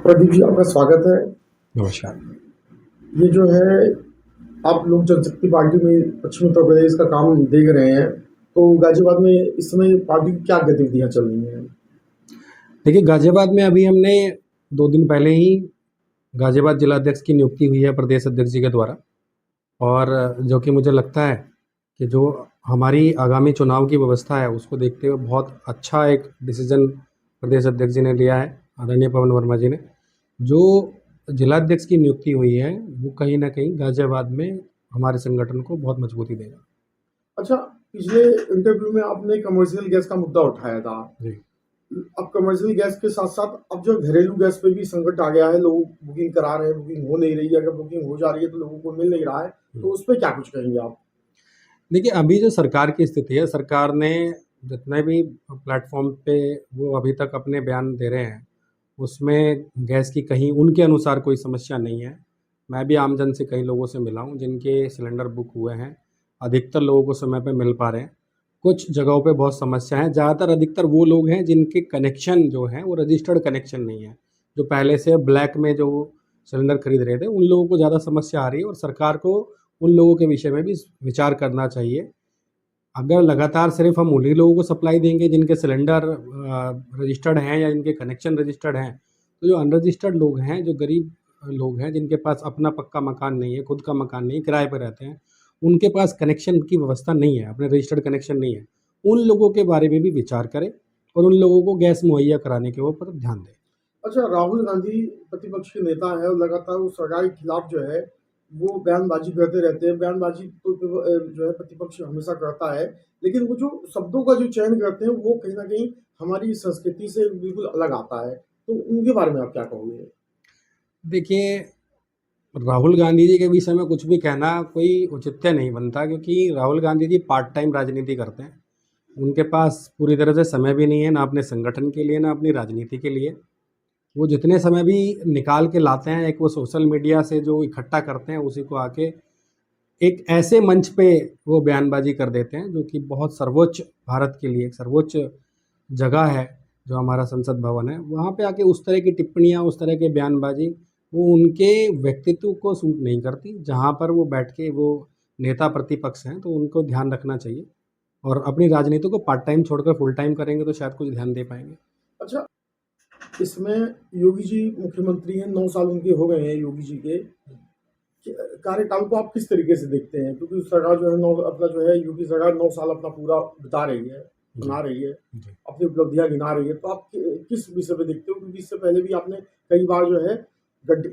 प्रदीप जी, आपका स्वागत है। नमस्कार। ये जो है, आप लोक जनशक्ति पार्टी में पश्चिम उत्तर प्रदेश का काम देख रहे हैं, तो गाजियाबाद में इस समय पार्टी की क्या गतिविधियां चल रही हैं? देखिए, गाज़ियाबाद में अभी हमने 2 दिन पहले ही गाज़ियाबाद जिलाध्यक्ष की नियुक्ति हुई है प्रदेश अध्यक्ष जी के द्वारा। और जो कि मुझे लगता है कि जो हमारी आगामी चुनाव की व्यवस्था है, उसको देखते हुए बहुत अच्छा एक डिसीज़न प्रदेश अध्यक्ष जी ने लिया है, आदरणीय पवन वर्मा जी ने। जो जिलाध्यक्ष की नियुक्ति हुई है, वो कहीं न कहीं गाज़ियाबाद में हमारे संगठन को बहुत मजबूती देगा। अच्छा, पिछले इंटरव्यू में आपने कमर्शियल गैस का मुद्दा उठाया था। जी। अब कमर्शियल गैस के साथ साथ अब जो घरेलू गैस पे भी संकट आ गया है, लोग बुकिंग करा रहे हैं, बुकिंग हो नहीं रही है। अगर बुकिंग हो जा रही है तो लोगों को मिल नहीं रहा है, तो उस पर क्या कुछ कहेंगे आप? देखिए, अभी जो सरकार की स्थिति है, सरकार ने जितने भी प्लेटफ़ॉर्म पे वो अभी तक अपने बयान दे रहे हैं, उसमें गैस की कहीं उनके अनुसार कोई समस्या नहीं है। मैं भी आमजन से कई लोगों से मिला हूँ, जिनके सिलेंडर बुक हुए हैं। अधिकतर लोगों को समय पे मिल पा रहे हैं। कुछ जगहों पे बहुत समस्या है। ज़्यादातर अधिकतर वो लोग हैं, जिनके कनेक्शन जो हैं, वो रजिस्टर्ड कनेक्शन नहीं है। जो पहले से ब्लैक में जो सिलेंडर खरीद रहे थे, उन लोगों को ज़्यादा समस्या आ रही है और सरकार को उन लोगों के विषय में भी विचार करना चाहिए। अगर लगातार सिर्फ हम उन्हीं लोगों को सप्लाई देंगे जिनके सिलेंडर रजिस्टर्ड हैं या जिनके कनेक्शन रजिस्टर्ड हैं, तो जो अनरजिस्टर्ड लोग हैं, जो गरीब लोग हैं, जिनके पास अपना पक्का मकान नहीं है, खुद का मकान नहीं है, किराए पे रहते हैं, उनके पास कनेक्शन की व्यवस्था नहीं है, अपने रजिस्टर्ड कनेक्शन नहीं है, उन लोगों के बारे में भी विचार करें और उन लोगों को गैस मुहैया कराने के ऊपर ध्यान दें। अच्छा, राहुल गांधी प्रतिपक्ष के नेता है और लगातार वो सरकार के खिलाफ जो है वो बयानबाजी करते रहते हैं। बयानबाजी तो जो है प्रतिपक्ष हमेशा करता है, लेकिन वो जो शब्दों का जो चयन करते हैं वो कहीं ना कहीं हमारी संस्कृति से बिल्कुल अलग आता है। तो उनके बारे में आप क्या कहोगे? देखिए, राहुल गांधी जी के विषय में कुछ भी कहना कोई औचित्य नहीं बनता, क्योंकि राहुल गांधी जी पार्ट टाइम राजनीति करते हैं। उनके पास पूरी तरह से समय भी नहीं है, ना अपने संगठन के लिए, ना अपनी राजनीति के लिए। वो जितने समय भी निकाल के लाते हैं, एक वो सोशल मीडिया से जो इकट्ठा करते हैं, उसी को आके एक ऐसे मंच पे वो बयानबाजी कर देते हैं, जो कि बहुत सर्वोच्च, भारत के लिए एक सर्वोच्च जगह है, जो हमारा संसद भवन है। वहाँ पे आके उस तरह की टिप्पणियाँ, उस तरह के बयानबाजी, वो उनके व्यक्तित्व को सूट नहीं करती। जहाँ पर वो बैठ के वो नेता प्रतिपक्ष हैं, तो उनको ध्यान रखना चाहिए और अपनी राजनीति को पार्ट टाइम छोड़कर फुल टाइम करेंगे तो शायद कुछ ध्यान दे पाएँगे। अच्छा, इसमें योगी जी मुख्यमंत्री हैं, 9 साल उनके हो गए हैं योगी जी के। कार्यकाल को आप किस तरीके से देखते हैं? क्योंकि सरकार जो है नौ अपना जो है यूपी सरकार 9 साल अपना पूरा बिता रही है, जी, बना रही है, जी। अपनी उपलब्धियां गिना रही है। तो आप किस विषय पे देखते हो? क्योंकि इससे पहले भी आपने कई बार जो है गड्ढे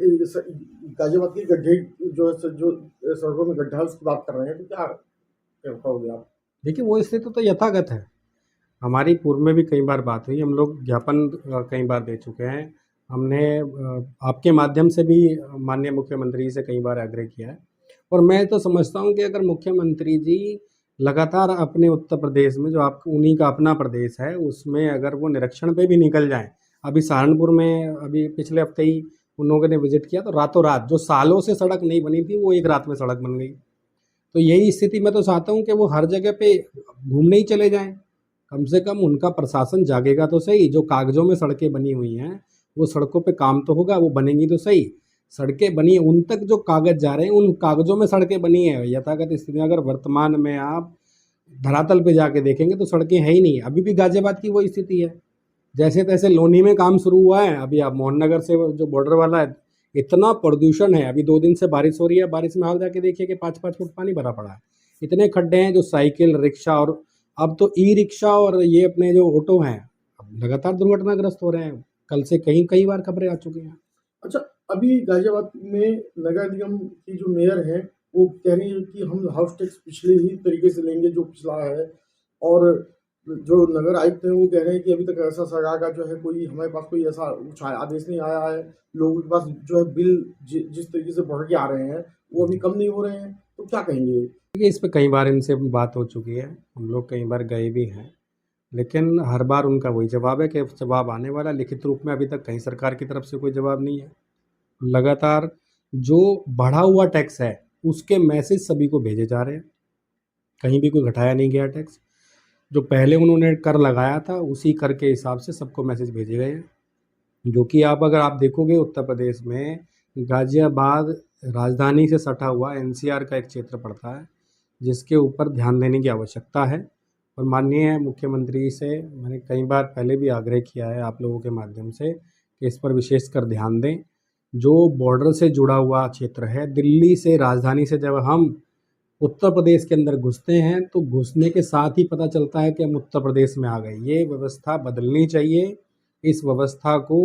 गाजियाबाद के गड्ढे जो है जो सड़कों में गड्ढा है उसकी बात कर रहे हैं, तो क्या क्या कहोगे आप? देखिए, वो स्थिति तो यथागत है। हमारी पूर्व में भी कई बार बात हुई, हम लोग ज्ञापन कई बार दे चुके हैं। हमने आपके माध्यम से भी माननीय मुख्यमंत्री जी से कई बार आग्रह किया है और मैं तो समझता हूँ कि अगर मुख्यमंत्री जी लगातार अपने उत्तर प्रदेश में, जो आप उन्हीं का अपना प्रदेश है, उसमें अगर वो निरीक्षण पे भी निकल जाएँ, अभी सहारनपुर में अभी पिछले हफ्ते ही उन लोगों ने विज़िट किया, तो रातों रात जो सालों से सड़क नहीं बनी थी, वो एक रात में सड़क बन गई। तो यही स्थिति मैं तो चाहता हूँ कि वो हर जगह पे घूमने ही चले जाएँ। कम से कम उनका प्रशासन जागेगा तो सही। जो कागज़ों में सड़कें बनी हुई हैं, वो सड़कों पे काम तो होगा, वो बनेंगी तो सही। सड़कें बनी हैं, उन तक जो कागज़ जा रहे हैं, उन कागज़ों में सड़कें बनी हैं। यथागत स्थिति में अगर वर्तमान में आप धरातल पे जाके देखेंगे तो सड़कें हैं ही नहीं। अभी भी गाज़ियाबाद की वही स्थिति है। जैसे-तैसे लोनी में काम शुरू हुआ है, अभी आप मोहन नगर से वो जो बॉर्डर वाला है, इतना प्रदूषण है। अभी 2 दिन से बारिश हो रही है, बारिश में हाल जाके देखिए कि 5-5 फुट पानी भरा पड़ा है। इतने खड्डे हैं, जो साइकिल, रिक्शा और अब तो ई-रिक्शा और ये अपने जो ऑटो हैं, अब लगातार दुर्घटनाग्रस्त हो रहे हैं। कल से कई बार खबरें आ चुकी हैं। अच्छा, अभी गाजियाबाद में नगर निगम की जो मेयर हैं, वो कह रही है कि हम हाउस टैक्स पिछले ही तरीके से लेंगे जो पिछला है। और जो नगर आयुक्त हैं, वो कह रहे हैं कि अभी तक ऐसा सरकार का जो है कोई हमारे पास कोई ऐसा कुछ आदेश नहीं आया है। लोगों के पास जो है बिल जिस तरीके से बढ़ के आ रहे हैं, वो अभी जी। कम नहीं हो रहे हैं। तो क्या कहेंगे? देखिए, इस पे कई बार इनसे बात हो चुकी है। हम लोग कई बार गए भी हैं, लेकिन हर बार उनका वही जवाब है कि जवाब आने वाला है। लिखित रूप में अभी तक कहीं सरकार की तरफ से कोई जवाब नहीं है। लगातार जो बढ़ा हुआ टैक्स है, उसके मैसेज सभी को भेजे जा रहे हैं। कहीं भी कोई घटाया नहीं गया टैक्स। जो पहले उन्होंने कर लगाया था, उसी कर के हिसाब से सबको मैसेज भेजे गए हैं। जो कि आप अगर आप देखोगे उत्तर प्रदेश में गाज़ियाबाद राजधानी से सटा हुआ एनसीआर का एक क्षेत्र पड़ता है, जिसके ऊपर ध्यान देने की आवश्यकता है। और माननीय मुख्यमंत्री से मैंने कई बार पहले भी आग्रह किया है आप लोगों के माध्यम से कि इस पर विशेषकर ध्यान दें। जो बॉर्डर से जुड़ा हुआ क्षेत्र है, दिल्ली से राजधानी से जब हम उत्तर प्रदेश के अंदर घुसते हैं तो घुसने के साथ ही पता चलता है कि हम उत्तर प्रदेश में आ गए। ये व्यवस्था बदलनी चाहिए। इस व्यवस्था को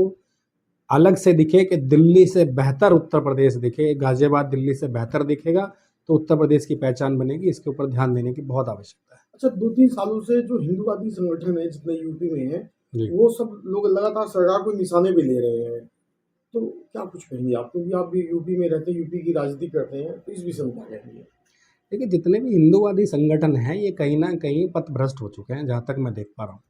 अलग से दिखे कि दिल्ली से बेहतर उत्तर प्रदेश दिखे, गाज़ियाबाद दिल्ली से बेहतर दिखेगा तो उत्तर प्रदेश की पहचान बनेगी। इसके ऊपर ध्यान देने की बहुत आवश्यकता है। अच्छा, 2-3 सालों से जो हिंदूवादी संगठन है जितने यूपी में हैं, जी। वो सब लोग लगातार सरकार को निशाने पे ले रहे हैं। तो क्या कुछ कहेंगे आप? क्योंकि आप भी यूपी में रहते हैं, यूपी की राजनीति करते हैं, तो इस विषय में क्या कहेंगे? देखिए, जितने भी हिंदूवादी संगठन हैं ये कहीं न कहीं पथभ्रष्ट हो चुके हैं, जहाँ तक मैं देख पा रहा हूँ।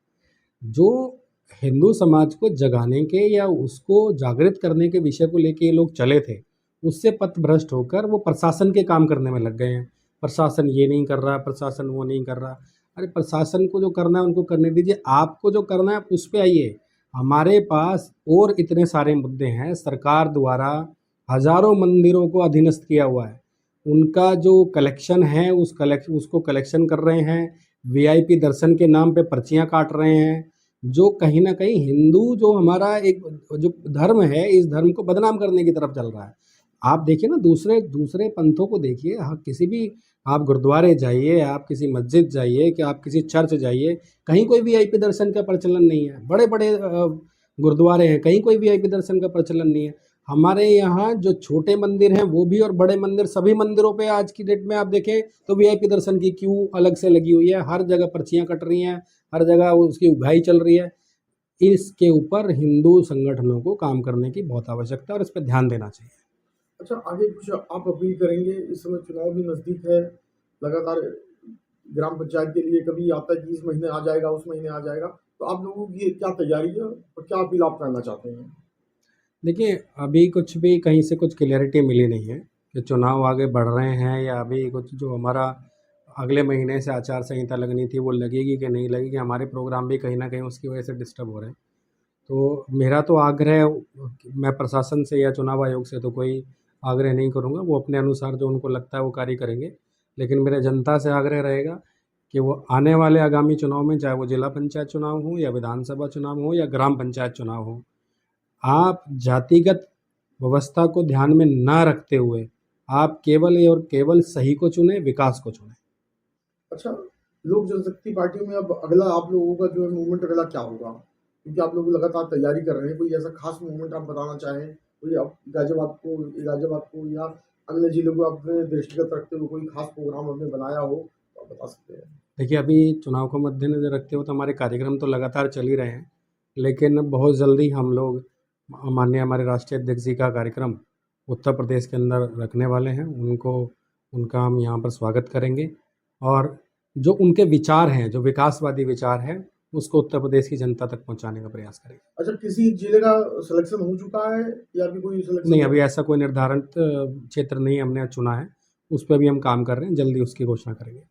जो हिंदू समाज को जगाने के या उसको जागृत करने के विषय को लेके ये लोग चले थे, उससे पथभ्रष्ट होकर वो प्रशासन के काम करने में लग गए हैं। प्रशासन ये नहीं कर रहा, प्रशासन वो नहीं कर रहा। अरे प्रशासन को जो करना है उनको करने दीजिए, आपको जो करना है आप उस पे आइए। हमारे पास और इतने सारे मुद्दे हैं, सरकार द्वारा हज़ारों मंदिरों को अधीनस्थ किया हुआ है। उनका जो कलेक्शन है उसको कलेक्शन कर रहे हैं, वीआईपी दर्शन के नाम पे पर्चियाँ काट रहे हैं, जो कहीं न कहीं हिंदू जो हमारा एक जो धर्म है, इस धर्म को बदनाम करने की तरफ चल रहा है। आप देखिए ना दूसरे दूसरे पंथों को देखिए, हाँ, किसी भी आप गुरुद्वारे जाइए, आप किसी मस्जिद जाइए, कि आप किसी चर्च जाइए, कहीं कोई वीआईपी दर्शन का प्रचलन नहीं है। बड़े-बड़े गुरुद्वारे हैं, कहीं कोई वीआईपी दर्शन का प्रचलन नहीं है। हमारे यहाँ जो छोटे मंदिर हैं वो भी और बड़े मंदिर, सभी मंदिरों पे आज की डेट में आप देखें तो वीआईपी दर्शन की क्यू अलग से लगी हुई है। हर जगह पर्चियाँ कट रही हैं, हर जगह उसकी उगाही चल रही है। इसके ऊपर हिंदू संगठनों को काम करने की बहुत आवश्यकता है और इस पे ध्यान देना चाहिए। अच्छा, आगे कुछ आप अपील करेंगे? इस समय चुनाव भी नज़दीक है, लगातार ग्राम पंचायत के लिए कभी आता है कि इस महीने आ जाएगा, उस महीने आ जाएगा, तो आप लोगों की क्या तैयारी है और क्या अपील आप करना चाहते हैं? देखिए, अभी कुछ भी कहीं से कुछ क्लैरिटी मिली नहीं है कि चुनाव आगे बढ़ रहे हैं या अभी कुछ जो हमारा अगले महीने से आचार संहिता लगनी थी वो लगेगी कि नहीं लगेगी। हमारे प्रोग्राम भी कहीं न कहीं उसकी वजह से डिस्टर्ब हो रहे हैं। तो मेरा तो आग्रह, मैं प्रशासन से या चुनाव आयोग से तो कोई आग्रह नहीं करूँगा, वो अपने अनुसार जो उनको लगता है वो कार्य करेंगे। लेकिन मेरा जनता से आग्रह रहेगा कि वो आने वाले आगामी चुनाव में, चाहे वो जिला पंचायत चुनाव हो या विधानसभा चुनाव हो या ग्राम पंचायत चुनाव हो, आप जातिगत व्यवस्था को ध्यान में ना रखते हुए आप केवल और केवल सही को चुनें, विकास को चुनें। अच्छा, लोक जनशक्ति पार्टी में अब अगला आप लोगों का जो है मूवमेंट अगला क्या होगा? क्योंकि आप लोग लगातार तैयारी कर रहे हैं, कोई ऐसा खास मूवमेंट आप बताना चाहें? कोई आप गाज़ियाबाद को या अन्य जिलों को अपने दृष्टिगत रखते हुए कोई खास प्रोग्राम आपने बनाया हो, तो आप बता सकते हैं। देखिए, अभी चुनाव को मद्देनज़र रखते हुए तो हमारे कार्यक्रम तो लगातार चल ही रहे हैं, लेकिन बहुत जल्दी हम लोग माननीय हमारे राष्ट्रीय अध्यक्ष जी का कार्यक्रम उत्तर प्रदेश के अंदर रखने वाले हैं। उनका हम यहाँ पर स्वागत करेंगे और जो उनके विचार हैं, जो विकासवादी विचार हैं, उसको उत्तर प्रदेश की जनता तक पहुँचाने का प्रयास करेंगे। अच्छा, किसी जिले का सिलेक्शन हो चुका है या अभी कोई सिलेक्शन नहीं, हो? अभी ऐसा कोई निर्धारित क्षेत्र नहीं हमने चुना है, उस पे भी हम काम कर रहे हैं, जल्दी उसकी घोषणा करेंगे।